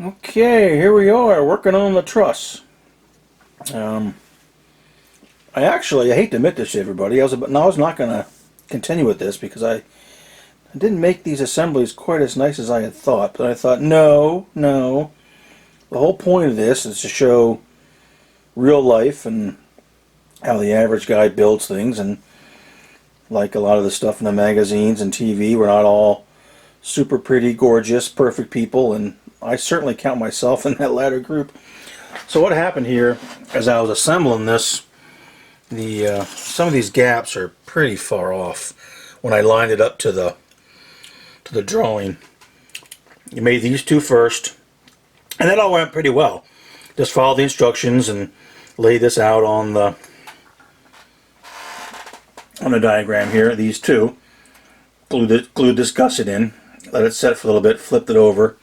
Okay, here we are working on the truss. I hate to admit this to everybody, I was not going to continue with this because I didn't make these assemblies quite as nice as I had thought. But I thought, no, the whole point of this is to show real life and how the average guy builds things. And like a lot of the stuff in the magazines and TV, we're not all super pretty, gorgeous, perfect people, and I certainly count myself in that latter group. So what happened here, as I was assembling this, some of these gaps are pretty far off when I lined it up to the drawing. You made these two first, and that all went pretty well. Just follow the instructions and lay this out on the diagram here. These two, glued this gusset in, let it set for a little bit, flipped it over.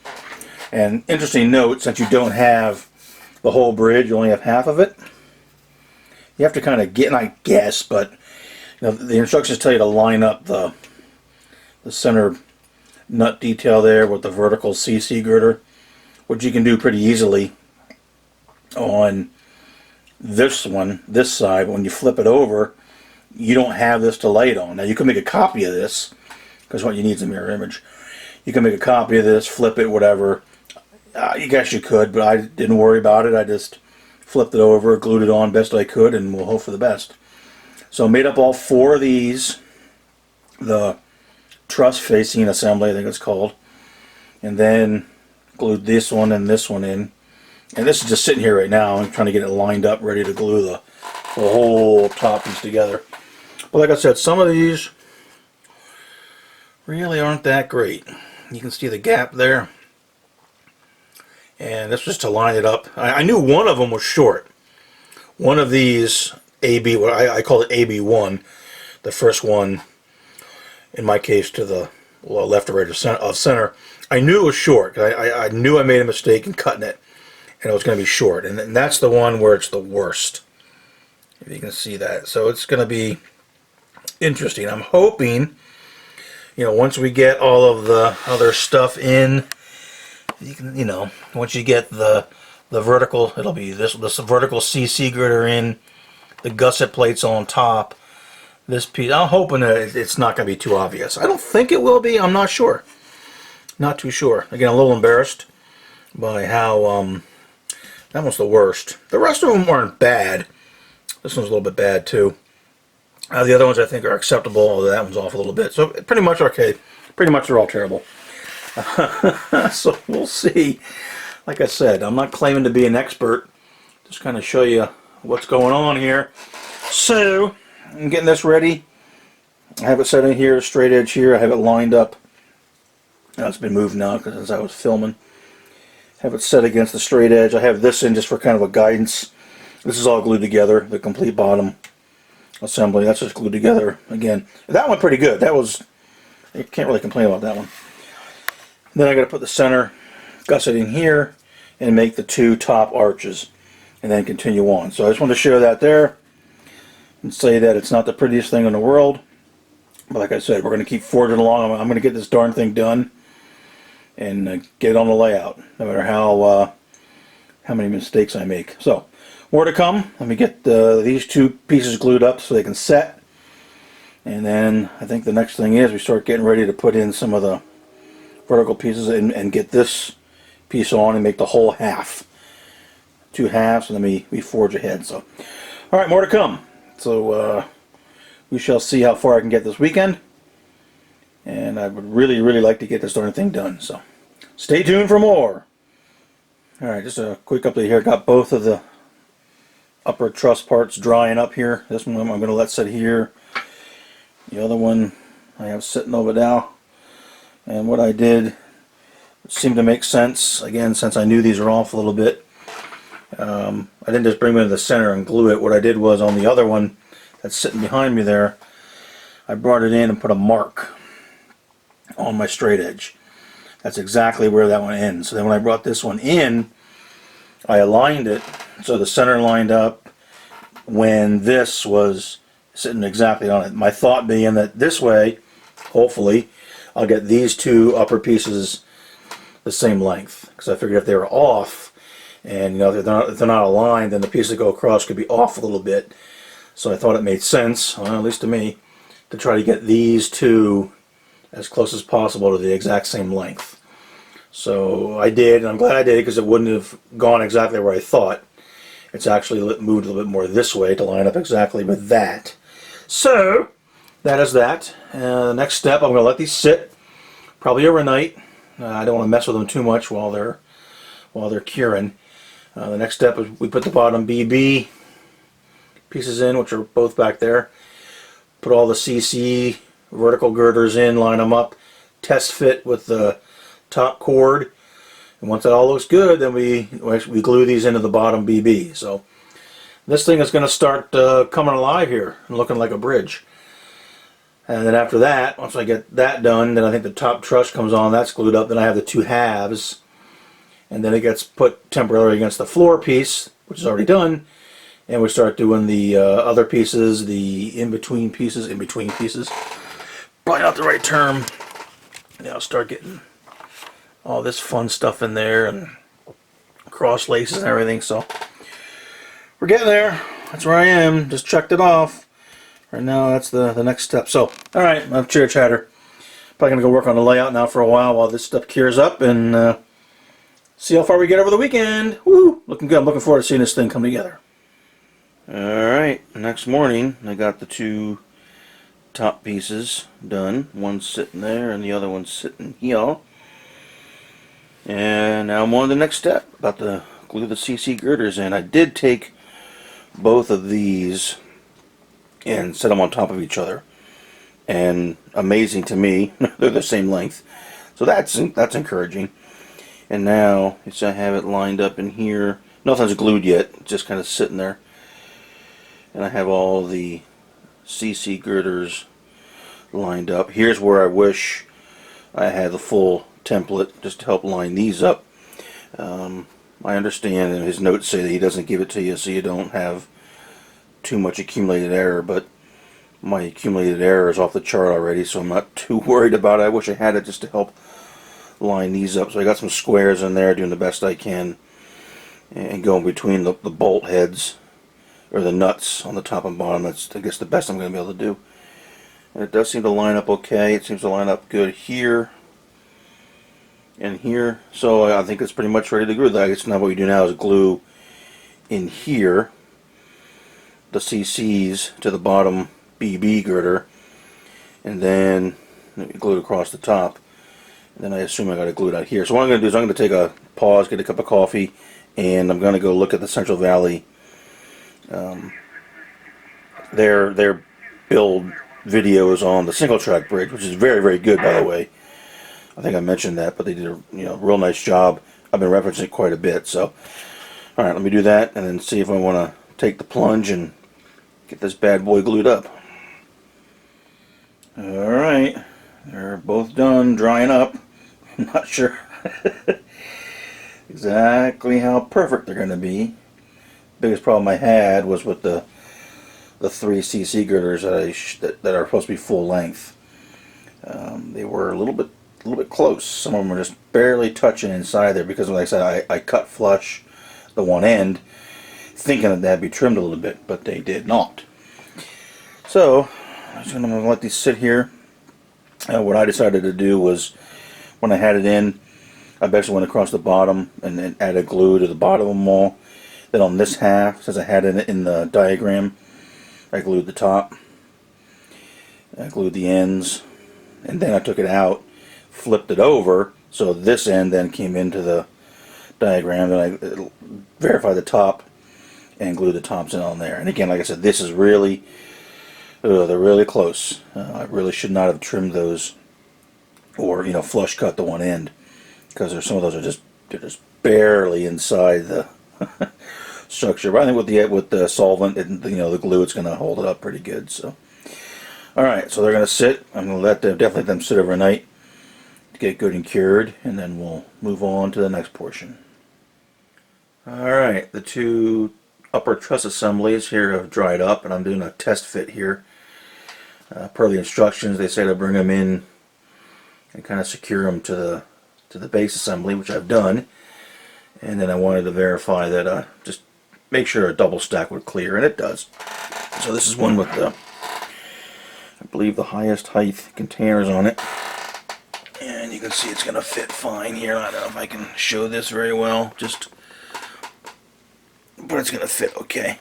And interesting note, since you don't have the whole bridge, you only have half of it, you have to kind of get, and I guess, but the instructions tell you to line up the center nut detail there with the vertical CC girder, which you can do pretty easily on this side. When you flip it over, you don't have this to lay it on. Now you can make a copy of this, because what you need is a mirror image. You can make a copy of this, flip it, whatever. I guess you could, but I didn't worry about it. I just flipped it over, glued it on best I could, and we'll hope for the best. So I made up all four of these, the truss facing assembly, I think it's called, and then glued this one and this one in. And this is just sitting here right now. I'm trying to get it lined up, ready to glue the whole top piece together. But like I said, some of these really aren't that great. You can see the gap there. And this was to line it up. I knew one of them was short. One of these AB, what I call it AB1, the first one, in my case, to the left or right of center. I knew it was short. I knew I made a mistake in cutting it, and it was going to be short. And that's the one where it's the worst, if you can see that. So it's going to be interesting. I'm hoping, once we get all of the other stuff in, you can, once you get the vertical, it'll be this vertical CC girder in, the gusset plates on top, this piece. I'm hoping that it's not going to be too obvious. I don't think it will be. I'm not sure. Not too sure. Again, a little embarrassed by how that was the worst. The rest of them weren't bad. This one's a little bit bad too. The other ones I think are acceptable, although that one's off a little bit. So pretty much okay. Pretty much they're all terrible. So we'll see. Like I said, I'm not claiming to be an expert. Just kind of show you what's going on here. So I'm getting this ready. I have it set in here, straight edge here. I have it lined up. Now it's been moved now because as I was filming. Have it set against the straight edge. I have this in just for kind of a guidance. This is all glued together. The complete bottom assembly. That's just glued together. Again, that went pretty good. That was, you can't really complain about that one. Then I got to put the center gusset in here and make the two top arches and then continue on. So I just want to share that there and say that it's not the prettiest thing in the world, but like I said, we're going to keep forging along. I'm going to get this darn thing done and get it on the layout, no matter how many mistakes I make. So more to come. Let me get these two pieces glued up so they can set, and then I think the next thing is we start getting ready to put in some of the vertical pieces and get this piece on and make the whole half. Two halves, and then we forge ahead. So, alright, more to come. So, we shall see how far I can get this weekend. And I would really like to get this darn thing done. So, stay tuned for more. Alright, just a quick update here. Got both of the upper truss parts drying up here. This one I'm going to let sit here. The other one I have sitting over now. And what I did seemed to make sense, again, since I knew these were off a little bit. I didn't just bring them into the center and glue it. What I did was on the other one that's sitting behind me there, I brought it in and put a mark on my straight edge. That's exactly where that one ends. So then when I brought this one in, I aligned it so the center lined up when this was sitting exactly on it. My thought being that this way, hopefully, I'll get these two upper pieces the same length, because I figured if they were off, and if they're not aligned, then the piece that go across could be off a little bit. So I thought it made sense, well, at least to me, to try to get these two as close as possible to the exact same length. So I did, and I'm glad I did, because it wouldn't have gone exactly where I thought. It's actually moved a little bit more this way to line up exactly with that. So that is that. The next step, I'm going to let these sit probably overnight. I don't want to mess with them too much while they're curing. The next step is we put the bottom BB pieces in, which are both back there. Put all the CC vertical girders in, line them up, test fit with the top cord, and once that all looks good, then we glue these into the bottom BB. So this thing is going to start coming alive here and looking like a bridge. And then after that, once I get that done, then I think the top truss comes on, that's glued up, then I have the two halves, and then it gets put temporarily against the floor piece, which is already done, and we start doing the other pieces, the in-between pieces, probably not the right term. I'll start getting all this fun stuff in there, and cross laces and everything, so we're getting there. That's where I am, just checked it off. Right now, that's the next step. So, alright, enough chitter chatter. Probably going to go work on the layout now for a while this stuff cures up, and see how far we get over the weekend. Woo! Looking good. I'm looking forward to seeing this thing come together. Alright, next morning, I got the two top pieces done. One's sitting there, and the other one's sitting here. And now I'm on to the next step, about to glue the CC girders in. I did take both of these and set them on top of each other, and amazing to me, they're the same length, so that's encouraging. And now I have it lined up in here. Nothing's glued yet, it's just kind of sitting there, and I have all the CC girders lined up. Here's where I wish I had the full template just to help line these up. I understand, and his notes say that he doesn't give it to you so you don't have too much accumulated error, but my accumulated error is off the chart already, so I'm not too worried about it. I wish I had it just to help line these up. So I got some squares in there, doing the best I can, and going between the bolt heads, or the nuts on the top and bottom. That's, I guess, the best I'm going to be able to do. And it does seem to line up okay. It seems to line up good here and here, so I think it's pretty much ready to glue. I guess now what we do now is glue in here the CCs to the bottom BB girder, and then glue it across the top, and then I assume I got to glue it out here. So what I'm going to do is I'm going to take a pause, get a cup of coffee, and I'm going to go look at the Central Valley their build videos on the single track bridge, which is very, very good, by the way. I think I mentioned that, but they did a real nice job. I've been referencing it quite a bit. So alright, let me do that and then see if I want to take the plunge and get this bad boy glued up. Alright, they're both done drying up. I'm not sure exactly how perfect they're going to be. Biggest problem I had was with the 3 CC girders that are supposed to be full length. They were a little bit close. Some of them were just barely touching inside there because, like I said, I cut flush the one end, thinking that that'd be trimmed a little bit, but they did not. So I'm just going to let these sit here. What I decided to do was, when I had it in, I basically went across the bottom and then added glue to the bottom of them all. Then on this half, since I had it in the diagram, I glued the top, I glued the ends, and then I took it out, flipped it over, so this end then came into the diagram, then I verified the top and glued the tops in on there. And again, like I said, this is really, they're really close. I really should not have trimmed those, or flush cut the one end, because some of those are just barely inside the structure. But I think with the solvent and the glue, it's going to hold it up pretty good. So, all right, so they're going to sit. I'm going to definitely let them sit overnight to get good and cured, and then we'll move on to the next portion. All right, the two upper truss assemblies here have dried up, and I'm doing a test fit here. Per the instructions, they say to bring them in and kind of secure them to to the base assembly, which I've done. And then I wanted to verify that, just make sure a double stack would clear, and it does. So this is one with the, I believe, the highest height containers on it. And you can see it's going to fit fine here. I don't know if I can show this very well, but it's going to fit okay.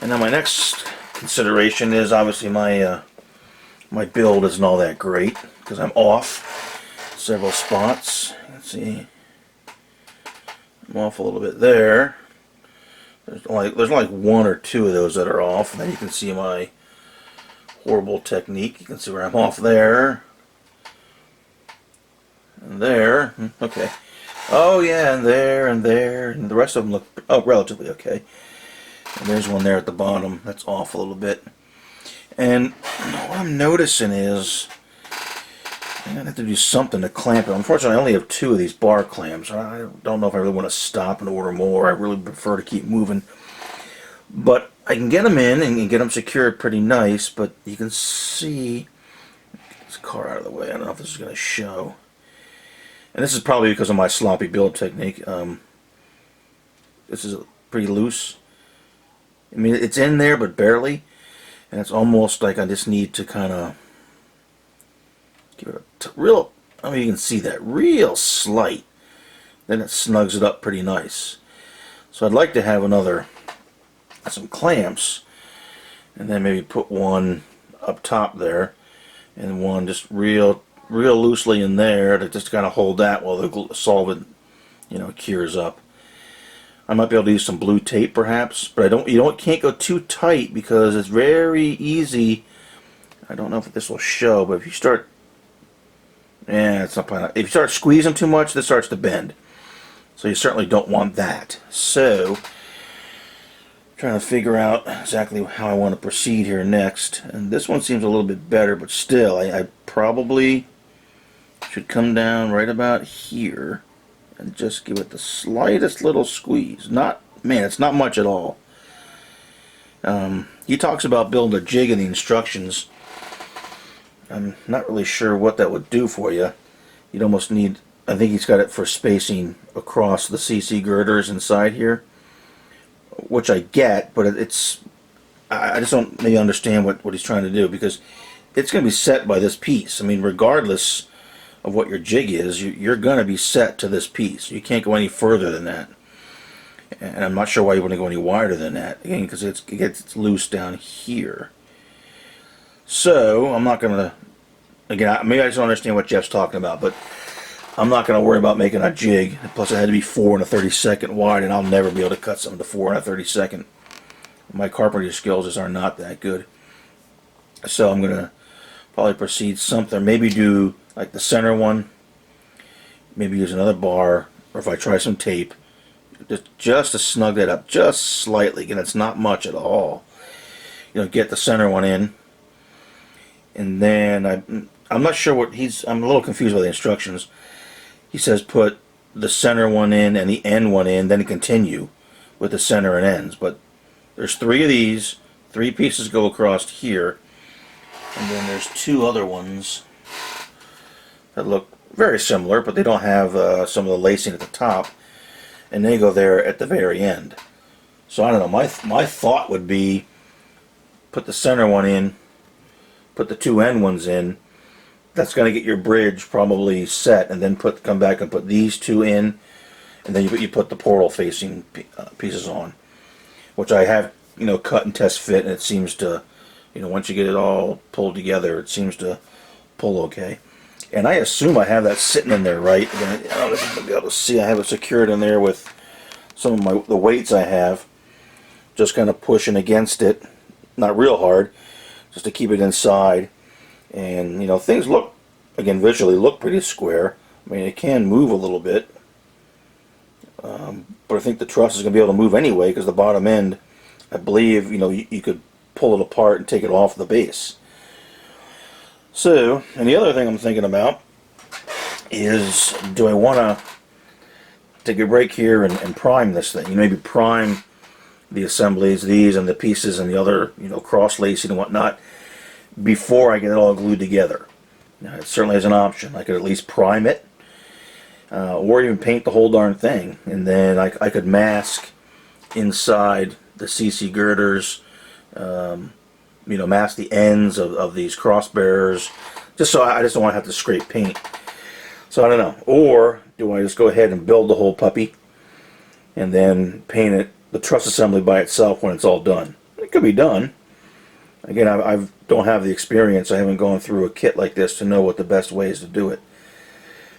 And then my next consideration is obviously my my build isn't all that great because I'm off several spots. Let's see, I'm off a little bit there. There's only like one or two of those that are off, and then you can see my horrible technique. You can see where I'm off there and there. Okay. Oh yeah, and there, and the rest of them look relatively okay. And there's one there at the bottom that's off a little bit. And what I'm noticing is I'm going to have to do something to clamp it. Unfortunately, I only have 2 of these bar clamps. I don't know if I really want to stop and order more. I really prefer to keep moving. But I can get them in and get them secured pretty nice, but you can see, get this car out of the way. I don't know if this is going to show. And this is probably because of my sloppy build technique. This is pretty loose. I mean, it's in there, but barely. And it's almost like I just need to kind of give it a real, I mean, you can see that, real slight. Then it snugs it up pretty nice. So I'd like to have some clamps, and then maybe put one up top there, and one just real loosely in there to just kind of hold that while the solvent, cures up. I might be able to use some blue tape perhaps, but can't go too tight because it's very easy. I don't know if this will show, but if you start, it's not probably not. If you start squeezing too much, this starts to bend. So you certainly don't want that. So, trying to figure out exactly how I want to proceed here next. And this one seems a little bit better, but still, I probably should come down right about here and just give it the slightest little squeeze. It's not much at all. He talks about building a jig in the instructions. I'm not really sure what that would do for you. You'd almost need, I think he's got it for spacing across the CC girders inside here, which I get, but I just don't maybe understand what he's trying to do, because it's going to be set by this piece. I mean, regardless of what your jig is, you're going to be set to this piece. You can't go any further than that. And I'm not sure why you want to go any wider than that, again, because it gets loose down here. So I'm not going to, again, maybe I just don't understand what Jeff's talking about, but I'm not going to worry about making a jig. Plus it had to be 4 1/32 wide, and I'll never be able to cut something to 4 1/32. My carpentry skills just are not that good. So I'm going to probably proceed something, maybe do like the center one, maybe use another bar, or if I try some tape, just to snug that up just slightly. Again, it's not much at all. Get the center one in, and then I'm not sure what I'm a little confused by the instructions. He says put the center one in and the end one in, then continue with the center and ends. But there's 3 of these, 3 pieces go across here, and then there's 2 other ones that look very similar, but they don't have some of the lacing at the top, and they go there at the very end. So I don't know, my thought would be put the center one in, put the 2 end ones in. That's going to get your bridge probably set, and then come back and put these 2 in, and then you put the portal facing pieces on, which I have cut and test fit, and it seems to, once you get it all pulled together, it seems to pull okay. And I assume I have that sitting in there right. I don't know if you'll be able to see. I have it secured in there with some of the weights I have, just kind of pushing against it, not real hard, just to keep it inside. And things look, again, visually look pretty square. I mean, it can move a little bit, but I think the truss is going to be able to move anyway, because the bottom end, I believe, you could pull it apart and take it off the base. So, and the other thing I'm thinking about is, do I want to take a break here and prime this thing? Maybe prime the assemblies, these and the pieces and the other, cross lacing and whatnot, before I get it all glued together. Now, it certainly is an option. I could at least prime it, or even paint the whole darn thing. And then I could mask inside the CC girders, mask the ends of these cross bearers, just so I just don't want to have to scrape paint. So I don't know. Or do I just go ahead and build the whole puppy and then paint it, the truss assembly by itself when it's all done? It could be done. Again, I don't have the experience. I haven't gone through a kit like this to know what the best way is to do it.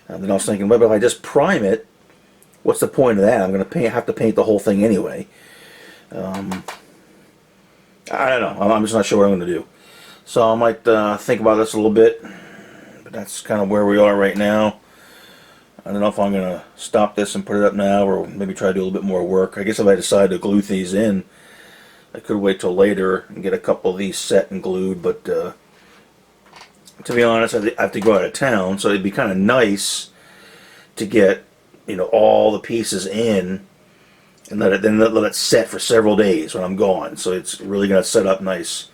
And then I was thinking, well, if I just prime it, what's the point of that? I'm going to have to paint the whole thing anyway. I don't know. I'm just not sure what I'm going to do. So I might think about this a little bit. But that's kind of where we are right now. I don't know if I'm going to stop this and put it up now, or maybe try to do a little bit more work. I guess if I decide to glue these in, I could wait till later and get a couple of these set and glued. But to be honest, I have to go out of town, so it'd be kind of nice to get all the pieces in and let it set for several days when I'm gone. So it's really going to set up nice.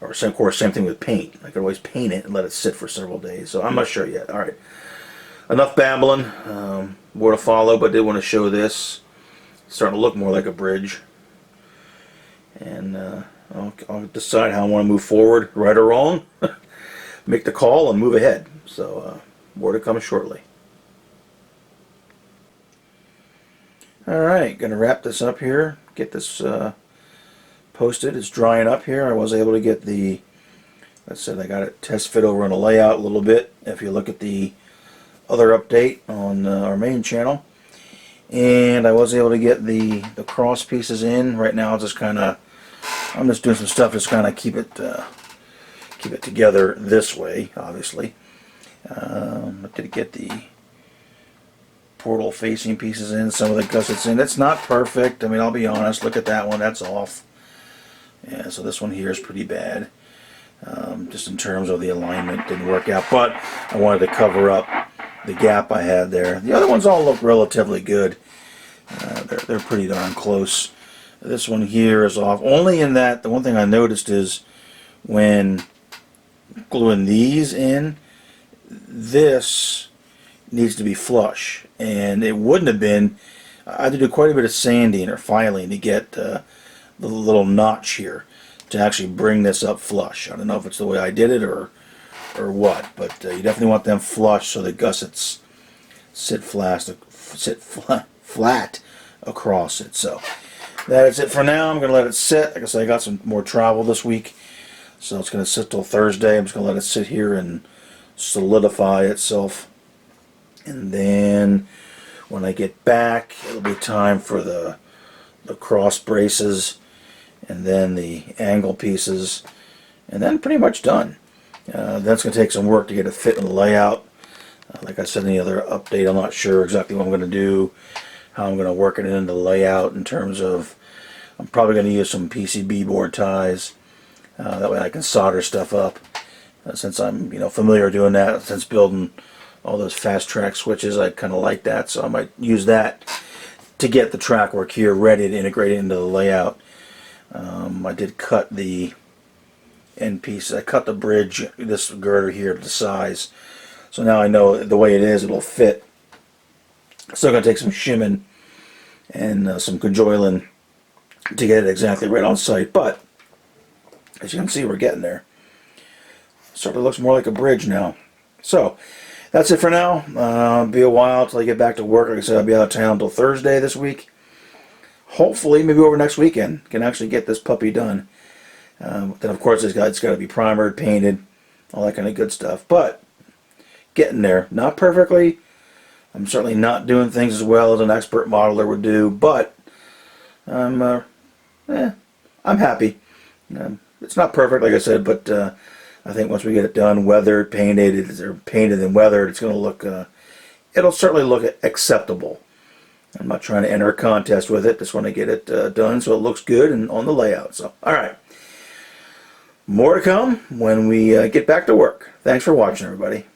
Or of course, same thing with paint. I could always paint it and let it sit for several days. So I'm not sure yet. All right, enough babbling. More to follow, but I did want to show this. It's starting to look more like a bridge, and I'll decide how I want to move forward, right or wrong. Make the call and move ahead. So more to come shortly. All right, gonna wrap this up here. Get this posted. It's drying up here. I was able to get the, I got it test fit over on the layout a little bit. If you look at the other update on our main channel, and I was able to get the cross pieces in. Right now, I'm just doing some stuff just kind of keep it together this way. Obviously, I did get the portal facing pieces in, some of the gussets in. It's not perfect. I mean, I'll be honest. Look at that one. That's off. Yeah, so this one here is pretty bad. Just in terms of the alignment, didn't work out. But I wanted to cover up the gap I had there. The other ones all look relatively good. They're pretty darn close. This one here is off. Only in that, the one thing I noticed is when gluing these in, this needs to be flush. And it wouldn't have been. I had to do quite a bit of sanding or filing to get the little notch here to actually bring this up flush. I don't know if it's the way I did it or what, but you definitely want them flush so the gussets sit flat across it. So that is it for now. I'm going to let it sit. Like I said, I got some more travel this week, so it's going to sit till Thursday. I'm just going to let it sit here and solidify itself, and then when I get back, it'll be time for the cross braces, and then the angle pieces, and then pretty much done. That's going to take some work to get it fit in the layout. Like I said in the other update, I'm not sure exactly what I'm going to do, how I'm going to work it into the layout in terms of, I'm probably going to use some PCB board ties. That way I can solder stuff up. Since I'm familiar doing that, since building all those fast track switches, I kind of like that, so I might use that to get the track work here ready to integrate it into the layout. I did cut the end piece. I cut the bridge, this girder here, to the size. So now I know the way it is, it'll fit. Still going to take some shimming and some conjoiling to get it exactly right on site. But as you can see, we're getting there. Sort of looks more like a bridge now. So that's it for now. It'll be a while till I get back to work. Like I said, I'll be out of town until Thursday this week. Hopefully, maybe over next weekend, can actually get this puppy done. Then, of course, it's got to be primered, painted, all that kind of good stuff. But getting there. Not perfectly. I'm certainly not doing things as well as an expert modeler would do, but I'm happy. It's not perfect, like I said, but I think once we get it done, weathered, painted, or painted and weathered, it's going to look, it'll certainly look acceptable. I'm not trying to enter a contest with it. Just want to get it done so it looks good and on the layout. So, all right. More to come when we get back to work. Thanks for watching, everybody.